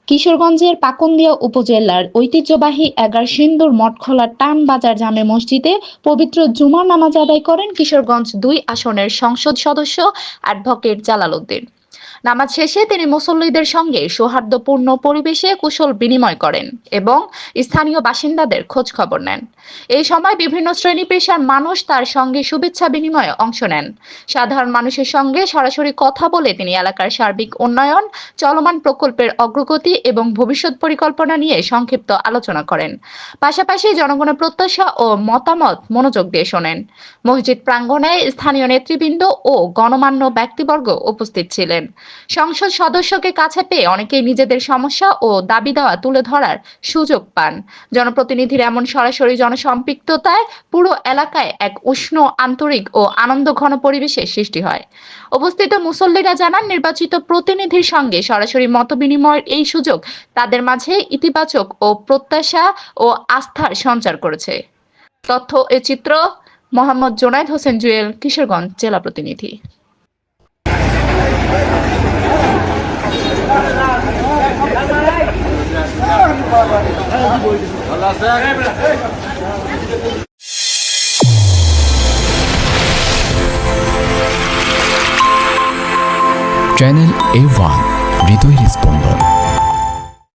কিশোরগঞ্জের পাকুন্দিয়া উপজেলার ঐতিহ্যবাহী এগারসিন্দুর মঠখোলা টান বাজার জামে মসজিদে পবিত্র জুমার নামাজ আদায় করেন কিশোরগঞ্জ ২ আসনের সংসদ সদস্য অ্যাডভোকেট জালাল উদ্দিন। নামাজ শেষে তিনি মুসল্লিদের সঙ্গে সৌহার্দ্যপূর্ণ পরিবেশে কুশল বিনিময় করেন এবং স্থানীয় বাসিন্দাদের খোঁজ খবর নেন। এই সময় বিভিন্ন শ্রেণী পেশার মানুষ তার সঙ্গে শুভেচ্ছা বিনিময়ে অংশ নেন। সাধারণ মানুষের সঙ্গে সরাসরি কথা বলে তিনি এলাকার সার্বিক উন্নয়ন, চলমান প্রকল্পের অগ্রগতি এবং ভবিষ্যৎ পরিকল্পনা নিয়ে সংক্ষিপ্ত আলোচনা করেন। পাশাপাশি জনগণের প্রত্যাশা ও মতামত মনোযোগ দিয়ে শোনেন। মসজিদ প্রাঙ্গণে স্থানীয় নেতৃবৃন্দ ও গণমান্য ব্যক্তিবর্গ উপস্থিত ছিলেন। সংসদ সদস্যকে কাছে পেয়ে অনেকেই নিজেদের সমস্যা ও দাবি দাওয়া তুলে ধরার সুযোগ পান। জনপ্রতিনিধির এমন সরাসরি জনসম্পৃক্ততায় পুরো এলাকায় এক উষ্ণ, আন্তরিক ও আনন্দঘন পরিবেশের সৃষ্টি হয়। উপস্থিত মুসল্লিরা জানান, নির্বাচিত প্রতিনিধির সঙ্গে সরাসরি মতবিনিময়ের এই সুযোগ তাদের মাঝে ইতিবাচক ও প্রত্যাশা ও আস্থার সঞ্চার করেছে। তথ্য এ চিত্র মোহাম্মদ জোনায়েদ হোসেন জুয়েল, কিশোরগঞ্জ জেলা প্রতিনিধি। চ্যানেল A1 হৃদয়ের স্পন্দন।